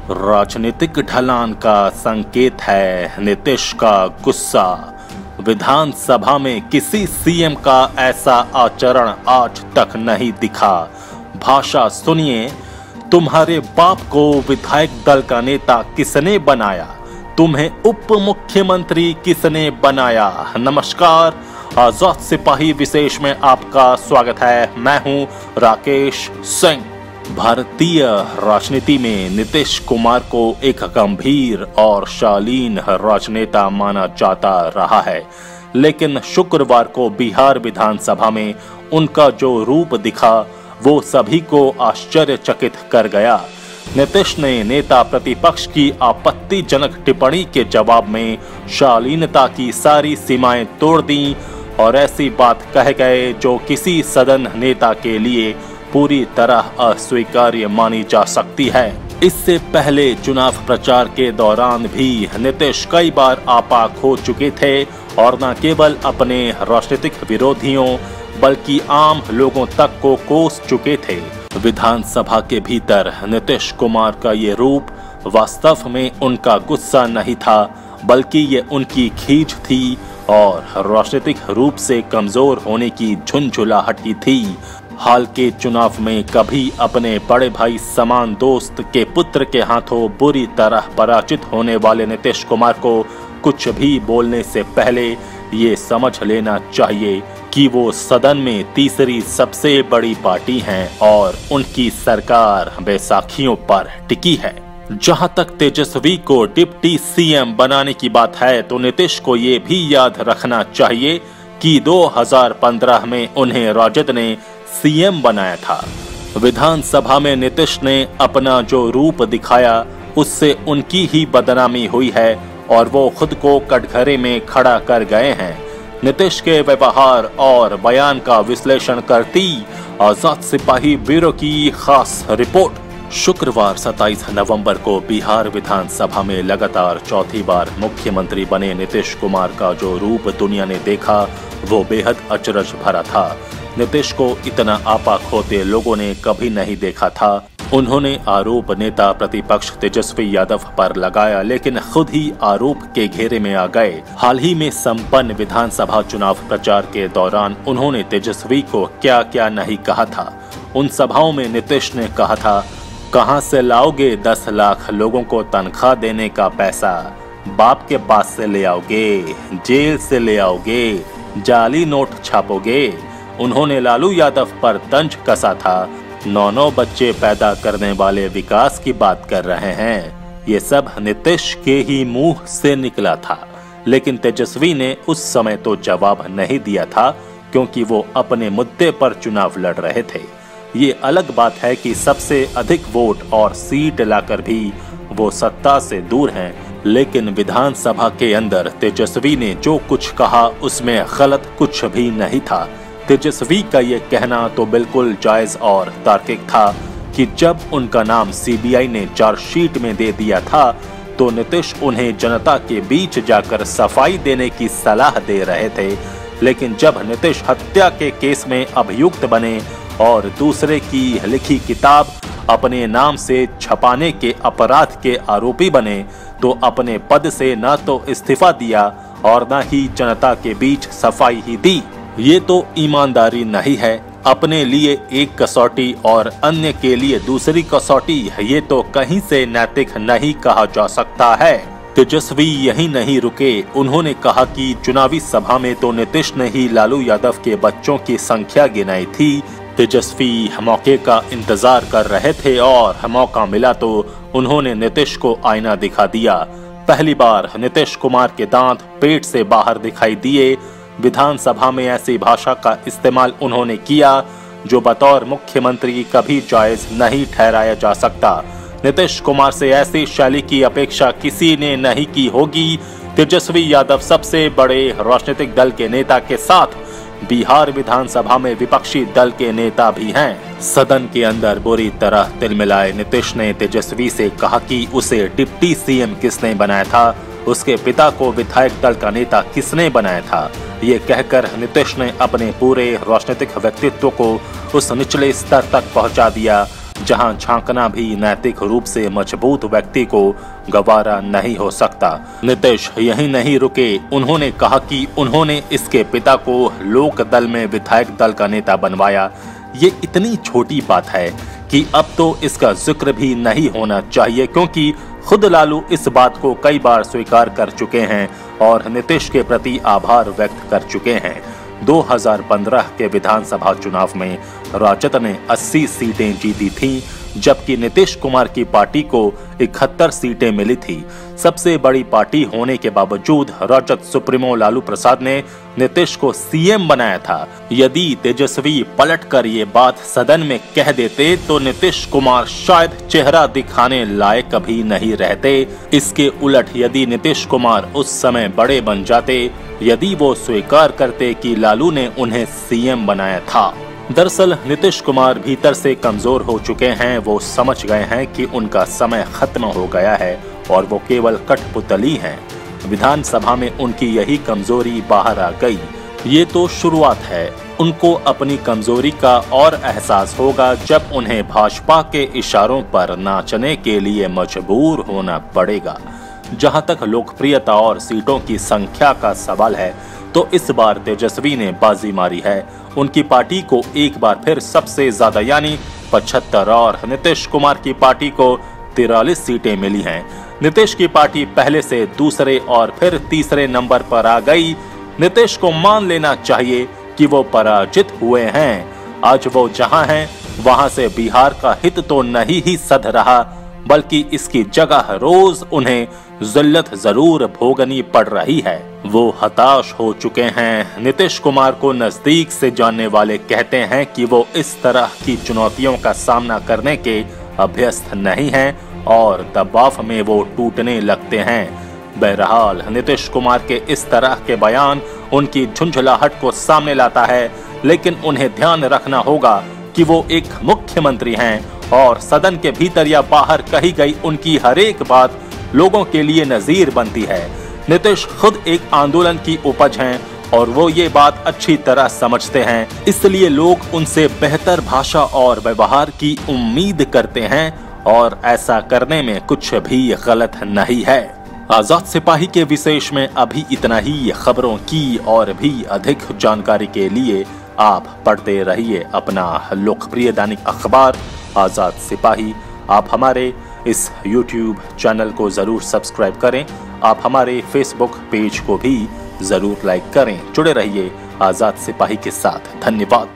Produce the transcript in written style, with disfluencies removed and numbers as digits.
राजनीतिक ढलान का संकेत है नीतीश का गुस्सा। विधानसभा में किसी सीएम का ऐसा आचरण आज तक नहीं दिखा। भाषा सुनिए, तुम्हारे बाप को विधायक दल का नेता किसने बनाया? तुम्हें उप मुख्यमंत्री किसने बनाया? नमस्कार, आजाद सिपाही विशेष में आपका स्वागत है। मैं हूं राकेश सिंह। भारतीय राजनीति में नीतीश कुमार को एक गंभीर और शालीन राजनेता माना जाता रहा है, लेकिन शुक्रवार को बिहार विधानसभा में उनका जो रूप दिखा वो सभी को आश्चर्यचकित कर गया। नीतीश ने नेता प्रतिपक्ष की आपत्तिजनक टिप्पणी के जवाब में शालीनता की सारी सीमाएं तोड़ दी और ऐसी बात कह गए जो किसी सदन नेता के लिए पूरी तरह अस्वीकार्य मानी जा सकती है। इससे पहले चुनाव प्रचार के दौरान भी नीतीश कई बार आपा खो चुके थे और न केवल अपने राजनीतिक विरोधियों बल्कि आम लोगों तक को कोस चुके थे। विधानसभा के भीतर नीतीश कुमार का ये रूप वास्तव में उनका गुस्सा नहीं था, बल्कि ये उनकी खींच थी और राजनीतिक रूप से कमजोर होने की झुंझुलाहट थी। हाल के चुनाव में कभी अपने बड़े भाई समान दोस्त के पुत्र के हाथों बुरी तरह पराजित होने वाले नीतीश कुमार को कुछ भी बोलने से पहले ये समझ लेना चाहिए कि वो सदन में तीसरी सबसे बड़ी पार्टी हैं और उनकी सरकार बैसाखियों पर टिकी है। जहां तक तेजस्वी को डिप्टी सीएम बनाने की बात है, तो नीतीश को ये भी याद रखना चाहिए कि 2015 में उन्हें राजद ने सीएम बनाया था। विधानसभा में नीतीश ने अपना जो रूप दिखाया उससे उनकी ही बदनामी हुई है और वो खुद को कटघरे में खड़ा कर गए हैं। नीतीश के व्यवहार और बयान का विश्लेषण करती आजाद सिपाही ब्यूरो की खास रिपोर्ट। शुक्रवार 27 नवंबर को बिहार विधानसभा में लगातार चौथी बार मुख्यमंत्री बने नीतीश कुमार का जो रूप दुनिया ने देखा वो बेहद अचरज भरा था। नीतीश को इतना आपा खोते लोगों ने कभी नहीं देखा था। उन्होंने आरोप नेता प्रतिपक्ष तेजस्वी यादव पर लगाया, लेकिन खुद ही आरोप के घेरे में आ गए। हाल ही में संपन्न विधानसभा चुनाव प्रचार के दौरान उन्होंने तेजस्वी को क्या क्या नहीं कहा था। उन सभाओं में नीतीश ने कहा था, कहां से लाओगे 10 लाख लोगों को तनख्वाह देने का पैसा? बाप के पास से ले आओगे, जेल से ले आओगे, जाली नोट छापोगे। उन्होंने लालू यादव पर तंज कसा था, 9 बच्चे पैदा करने वाले विकास की बात कर रहे हैं। ये सब नीतीश के ही मुंह से निकला था, लेकिन तेजस्वी ने उस समय तो जवाब नहीं दिया था क्योंकि वो अपने मुद्दे पर चुनाव लड़ रहे थे। ये अलग बात है कि सबसे अधिक वोट और सीट लाकर भी वो सत्ता से दूर हैं, लेकिन विधानसभा के अंदर तेजस्वी ने जो कुछ कहा उसमें गलत कुछ भी नहीं था। तेजस्वी का ये कहना तो बिल्कुल जायज और तार्किक था कि जब उनका नाम सीबीआई ने चार्जशीट में दे दिया था तो नीतीश उन्हें जनता के बीच जाकर सफाई देने की सलाह दे रहे थे, लेकिन जब नीतीश हत्या के केस में अभियुक्त बने और दूसरे की लिखी किताब अपने नाम से छपाने के अपराध के आरोपी बने तो अपने पद से न तो इस्तीफा दिया और न ही जनता के बीच सफाई ही दी। ये तो ईमानदारी नहीं है। अपने लिए एक कसौटी और अन्य के लिए दूसरी कसौटी, ये तो कहीं से नैतिक नहीं कहा जा सकता है। तेजस्वी यही नहीं रुके, उन्होंने कहा कि चुनावी सभा में तो नीतीश ने ही लालू यादव के बच्चों की संख्या गिनाई थी। तेजस्वी मौके का इंतजार कर रहे थे और मौका मिला तो उन्होंने नीतीश को आईना दिखा दिया। पहली बार नीतीश कुमार के दांत पेट से बाहर दिखाई दिए। विधानसभा में ऐसी भाषा का इस्तेमाल उन्होंने किया जो बतौर मुख्यमंत्री कभी जायज नहीं ठहराया जा सकता। नीतीश कुमार से ऐसी शैली की अपेक्षा किसी ने नहीं की होगी। तेजस्वी यादव सबसे बड़े राजनीतिक दल के नेता के साथ बिहार विधानसभा में विपक्षी दल के नेता भी हैं। सदन के अंदर बुरी तरह तिलमिलाए नीतीश ने तेजस्वी से कहा कि उसे डिप्टी सीएम किसने बनाया था, उसके पिता को विधायक दल का नेता किसने बनाया था। ये कहकर नीतीश ने अपने पूरे राजनीतिक व्यक्तित्व को उस निचले स्तर तक पहुंचा दिया जहां झांकना भी नैतिक रूप से मजबूत व्यक्ति को गवारा नहीं हो सकता। नीतीश यही नहीं रुके, उन्होंने कहा कि उन्होंने इसके पिता को लोक दल में विधायक दल का नेता बनवाया। ये इतनी छोटी बात है कि अब तो इसका जिक्र भी नहीं होना चाहिए, क्योंकि खुद लालू इस बात को कई बार स्वीकार कर चुके हैं और नीतीश के प्रति आभार व्यक्त कर चुके हैं। 2015 के विधानसभा चुनाव में राजद ने 80 सीटें जीती थीं, जबकि नीतीश कुमार की पार्टी को 71 सीटें मिली थी। सबसे बड़ी पार्टी होने के बावजूद राजद सुप्रीमो लालू प्रसाद ने नीतीश को सीएम बनाया था। यदि तेजस्वी पलटकर ये बात सदन में कह देते तो नीतीश कुमार शायद चेहरा दिखाने लायक कभी नहीं रहते। इसके उलट यदि नीतीश कुमार उस समय बड़े बन जाते, यदि वो स्वीकार करते कि लालू ने उन्हें सीएम बनाया था। दरअसल नीतीश कुमार भीतर से कमजोर हो चुके हैं। वो समझ गए हैं कि उनका समय खत्म हो गया है और वो केवल कठपुतली हैं। विधानसभा में उनकी यही कमजोरी बाहर आ गई। ये तो शुरुआत है, उनको अपनी कमजोरी का और एहसास होगा जब उन्हें भाजपा के इशारों पर नाचने के लिए मजबूर होना पड़ेगा। जहां तक लोकप्रियता और सीटों की संख्या का सवाल है, तो इस बार तेजस्वी ने बाजी मारी है। उनकी पार्टी को एक बार फिर सबसे ज्यादा यानी 75 और नीतीश कुमार की पार्टी को 43 सीटें मिली हैं। नीतीश की पार्टी पहले से दूसरे और फिर तीसरे नंबर पर आ गई। नीतीश को मान लेना चाहिए कि वो पराजित हुए हैं। आज वो जहां हैं, वहां से बिहार का हित तो नहीं ही सध रहा, बल्कि इसकी जगह रोज उन्हें जिल्लत जरूर भोगनी पड़ रही है। वो हताश हो चुके हैं। नीतीश कुमार को नजदीक से जानने वाले कहते हैं कि वो इस तरह की चुनौतियों का सामना करने के अभ्यस्त नहीं हैं और दबाव में वो टूटने लगते हैं। बहरहाल नीतीश कुमार के इस तरह के बयान उनकी झुंझलाहट को सामने लाता है, लेकिन उन्हें ध्यान रखना होगा कि वो एक मुख्यमंत्री हैं और सदन के भीतर या बाहर कही गई उनकी हर एक बात लोगों के लिए नजीर बनती है। नीतीश खुद एक आंदोलन की उपज हैं और वो ये बात अच्छी तरह समझते हैं, इसलिए लोग उनसे बेहतर भाषा और व्यवहार की उम्मीद करते हैं और ऐसा करने में कुछ भी गलत नहीं है। आजाद सिपाही के विशेष में अभी इतना ही। खबरों की और भी अधिक जानकारी के लिए आप पढ़ते रहिए अपना लोकप्रिय दैनिक अखबार आजाद सिपाही। आप हमारे इस YouTube चैनल को जरूर सब्सक्राइब करें। आप हमारे Facebook पेज को भी जरूर लाइक करें। जुड़े रहिए आजाद सिपाही के साथ। धन्यवाद।